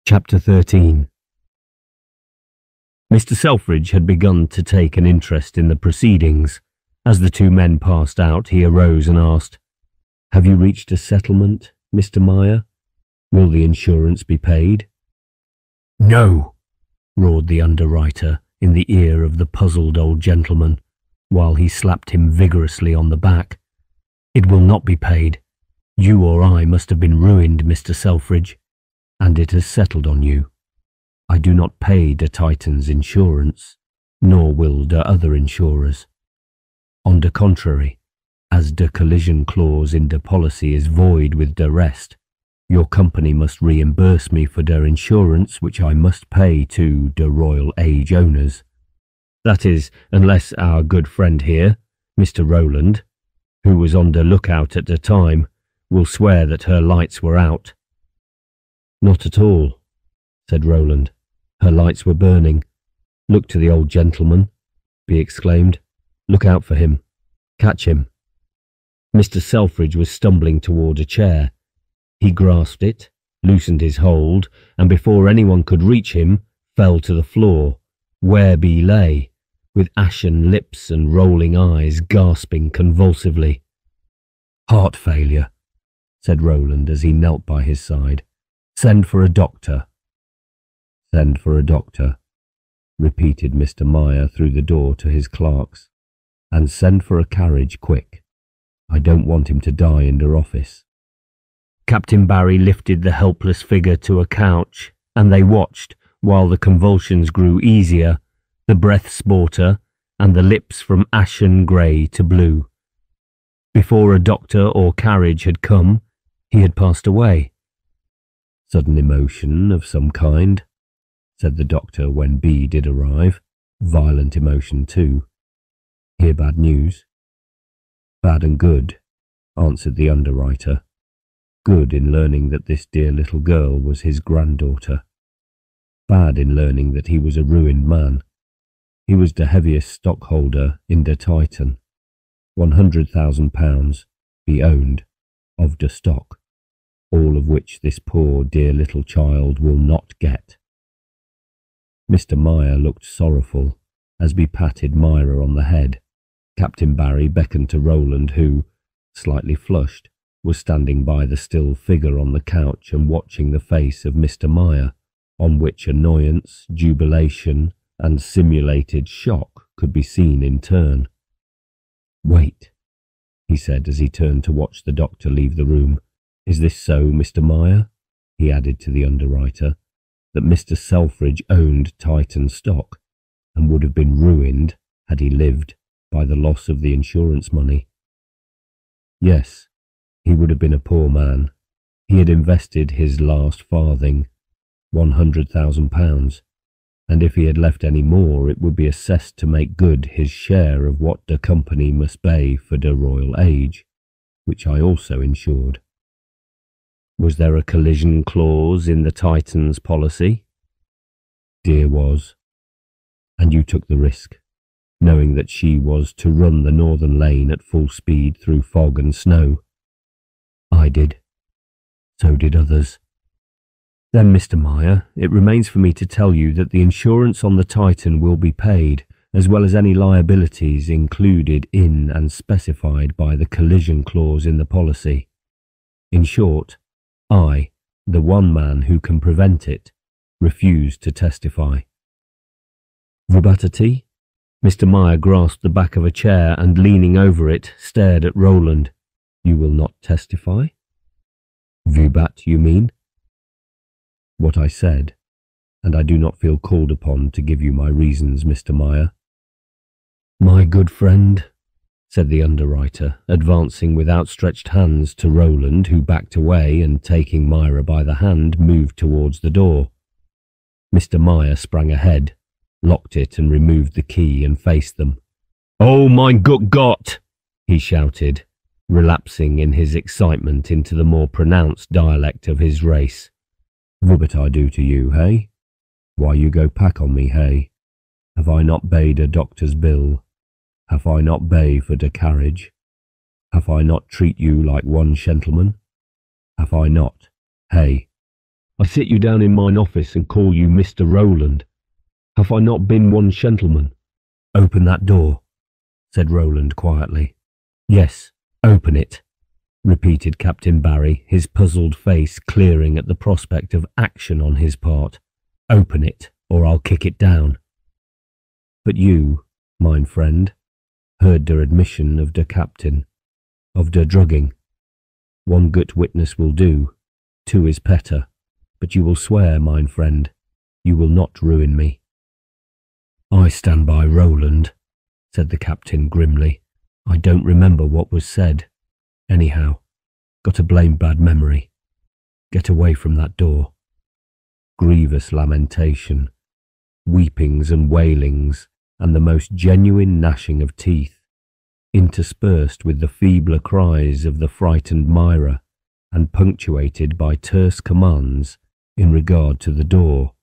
Chapter 13. Mr. Selfridge had begun to take an interest in the proceedings. As the two men passed out, he arose and asked, "Have you reached a settlement, Mr. Meyer? Will the insurance be paid?" "No," roared the underwriter in the ear of the puzzled old gentleman, while he slapped him vigorously on the back. "It will not be paid. You or I must have been ruined, Mr. Selfridge, and it has settled on you. I do not pay the Titan's insurance, nor will the other insurers. On the contrary, as the collision clause in the policy is void with the rest, your company must reimburse me for their insurance, which I must pay to the Royal Age owners. That is, unless our good friend here, Mr. Rowland, who was on the lookout at the time, will swear that her lights were out." "Not at all," said Rowland. "Her lights were burning. Look to the old gentleman," he exclaimed. "Look out for him. Catch him." Mr. Selfridge was stumbling toward a chair. He grasped it, loosened his hold, and before anyone could reach him, fell to the floor, where he lay, with ashen lips and rolling eyes, gasping convulsively. "Heart failure," said Rowland as he knelt by his side. "Send for a doctor." "Send for a doctor," repeated Mr. Meyer through the door to his clerks. "And send for a carriage quick. I don't want him to die in their office." Captain Barry lifted the helpless figure to a couch, and they watched while the convulsions grew easier, the breath sporter, and the lips from ashen grey to blue. Before a doctor or carriage had come, he had passed away. "Sudden emotion of some kind," said the doctor when B did arrive. "Violent emotion too. Hear bad news?" "Bad and good," answered the underwriter. "Good in learning that this dear little girl was his granddaughter. Bad in learning that he was a ruined man. He was the heaviest stockholder in the Titan. £100,000 he owned of the stock, all of which this poor dear little child will not get." Mr. Meyer looked sorrowful as he patted Myra on the head. Captain Barry beckoned to Rowland, who, slightly flushed, was standing by the still figure on the couch and watching the face of Mr. Meyer, on which annoyance, jubilation, and simulated shock could be seen in turn. "Wait," he said as he turned to watch the doctor leave the room. "Is this so, Mr. Meyer?" he added to the underwriter, "that Mr. Selfridge owned Titan stock, and would have been ruined, had he lived, by the loss of the insurance money?" "Yes, he would have been a poor man. He had invested his last farthing, £100,000, and if he had left any more, it would be assessed to make good his share of what the company must pay for the Royal Age, which I also insured." "Was there a collision clause in the Titan's policy?" "Dear was. And you took the risk, knowing that she was to run the northern lane at full speed through fog and snow." "I did. So did others." "Then, Mr. Meyer, it remains for me to tell you that the insurance on the Titan will be paid, as well as any liabilities included in and specified by the collision clause in the policy. In short, I, the one man who can prevent it, refuse to testify." "Verbatim?" Mr. Meyer grasped the back of a chair and, leaning over it, stared at Rowland. "You will not testify?" "Vubat, you mean?" "What I said, and I do not feel called upon to give you my reasons, Mr. Meyer." "My good friend," said the underwriter, advancing with outstretched hands to Rowland, who backed away and, taking Myra by the hand, moved towards the door. Mr. Meyer sprang ahead, locked it and removed the key and faced them. "Oh, mein gut Gott!" he shouted, relapsing in his excitement into the more pronounced dialect of his race. "What I do to you, hey? Why you go pack on me, hey? Have I not paid a doctor's bill? Have I not pay for the carriage? Have I not treat you like one gentleman? Have I not, hey?" I sit you down in mine office and call you Mr. Rowland. Have I not been one gentleman? Open that door, said Rowland quietly. Yes, open it, repeated Captain Barry, his puzzled face clearing at the prospect of action on his part. Open it, or I'll kick it down. But you, mine friend, heard der admission of der Captain, of der drugging. One gut witness will do, two is better, but you will swear, mine friend, you will not ruin me. I stand by Rowland, said the captain grimly. I don't remember what was said. Anyhow, got a blame bad memory. Get away from that door. Grievous lamentation, weepings and wailings, and the most genuine gnashing of teeth, interspersed with the feebler cries of the frightened Myra, and punctuated by terse commands in regard to the door,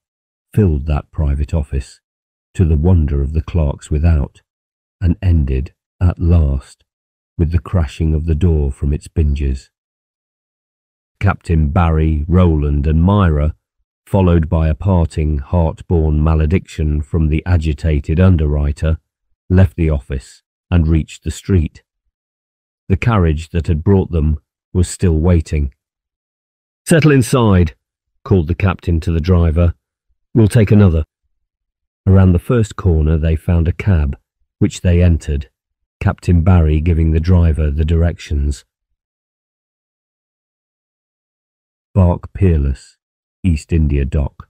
filled that private office, to the wonder of the clerks without, and ended, at last, with the crashing of the door from its hinges. Captain Barry, Rowland, and Myra, followed by a parting, heart-born malediction from the agitated underwriter, left the office and reached the street. The carriage that had brought them was still waiting. "Settle inside," called the captain to the driver. "We'll take another." Around the first corner they found a cab, which they entered, Captain Barry giving the driver the directions. Bark Peerless, East India Dock.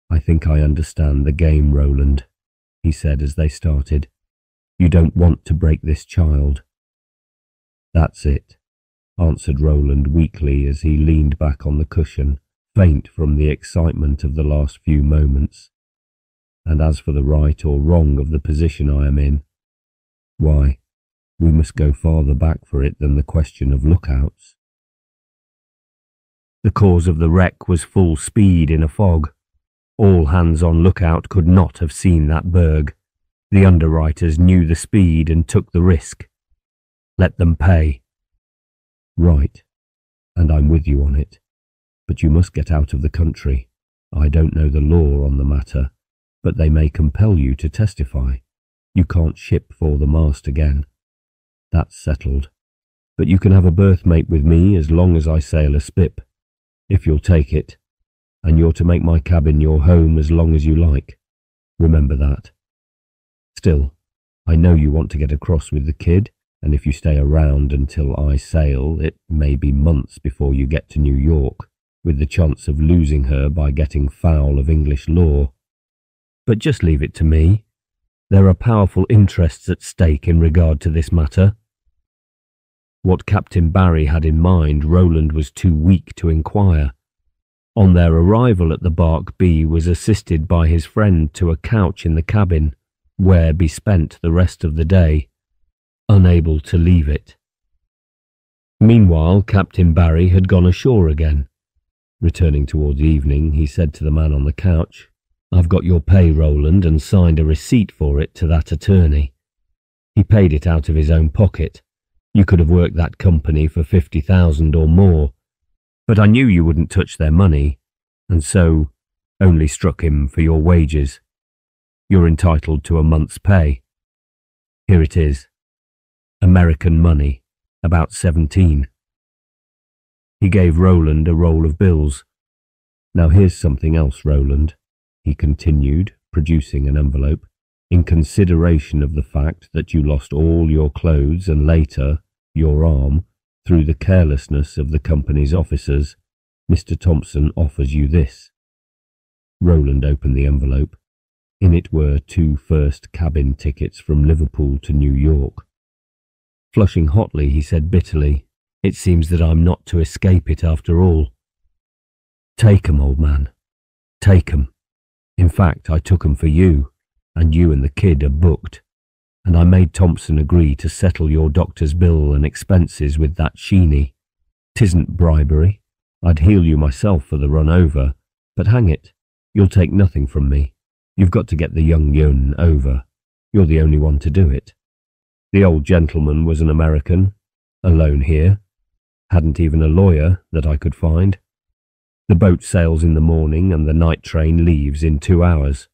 "I think I understand the game, Rowland," he said as they started. "You don't want to break this child." "That's it," answered Rowland weakly as he leaned back on the cushion, faint from the excitement of the last few moments. "And as for the right or wrong of the position I am in, why, we must go farther back for it than the question of lookouts." The cause of the wreck was full speed in a fog. All hands on lookout could not have seen that berg. The underwriters knew the speed and took the risk. Let them pay. "Right, and I'm with you on it. But you must get out of the country. I don't know the law on the matter, but they may compel you to testify. You can't ship for the mast again. That's settled. But you can have a berth mate with me as long as I sail a spip, if you'll take it, and you're to make my cabin your home as long as you like. Remember that. Still, I know you want to get across with the kid, and if you stay around until I sail, it may be months before you get to New York, with the chance of losing her by getting foul of English law. But just leave it to me. There are powerful interests at stake in regard to this matter." What Captain Barry had in mind, Rowland was too weak to inquire. On their arrival at the Bark B was assisted by his friend to a couch in the cabin, where be spent the rest of the day, unable to leave it. Meanwhile, Captain Barry had gone ashore again. Returning towards evening, he said to the man on the couch, "I've got your pay, Rowland, and signed a receipt for it to that attorney. He paid it out of his own pocket. You could have worked that company for 50,000 or more, but I knew you wouldn't touch their money, and so only struck him for your wages. You're entitled to a month's pay. Here it is. American money, about 17. He gave Rowland a roll of bills. "Now here's something else, Rowland," he continued, producing an envelope. "In consideration of the fact that you lost all your clothes and later, your arm, through the carelessness of the company's officers, Mr. Thompson offers you this." Rowland opened the envelope. In it were 2 first cabin tickets from Liverpool to New York. Flushing hotly, he said bitterly, "It seems that I'm not to escape it after all." "Take 'em, old man. Take 'em. In fact, I took 'em for you, and you and the kid are booked, and I made Thompson agree to settle your doctor's bill and expenses with that Sheeny. 'Tisn't bribery. I'd heal you myself for the run over, but hang it, you'll take nothing from me. You've got to get the young Yun over. You're the only one to do it. The old gentleman was an American, alone here, hadn't even a lawyer that I could find. The boat sails in the morning and the night train leaves in 2 hours.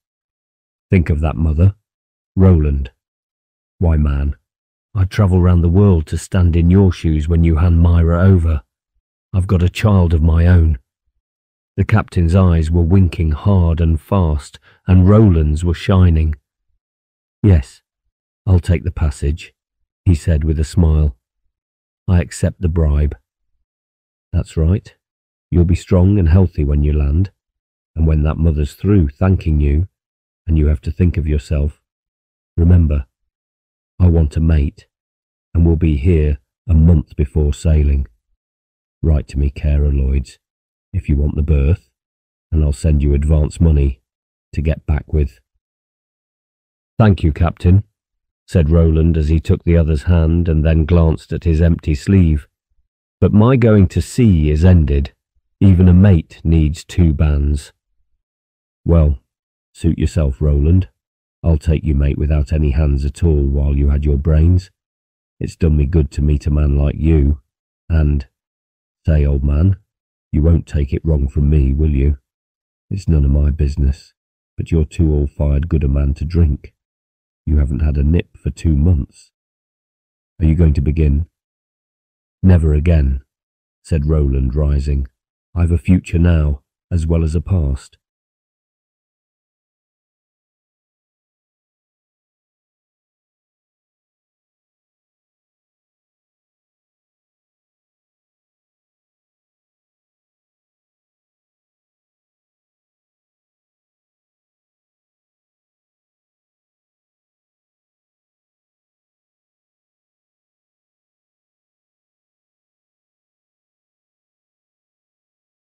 Think of that, mother. Roland. Why, man, I'd travel round the world to stand in your shoes when you hand Myra over. I've got a child of my own. The captain's eyes were winking hard and fast, and Roland's were shining. Yes, I'll take the passage, he said with a smile. I accept the bribe. That's right. You'll be strong and healthy when you land, and when that mother's through thanking you, and you have to think of yourself, remember, I want a mate, and we'll be here a month before sailing. Write to me, Carer Lloyds, if you want the berth, and I'll send you advance money to get back with. Thank you, Captain, said Roland as he took the other's hand and then glanced at his empty sleeve. But my going to sea is ended. Even a mate needs 2 bands. Well, suit yourself, Roland. I'll take you, mate, without any hands at all while you had your brains. It's done me good to meet a man like you, and, say, old man, you won't take it wrong from me, will you? It's none of my business, but you're too all-fired good a man to drink. You haven't had a nip for 2 months. Are you going to begin? Never again, said Roland, rising. I've a future now, as well as a past.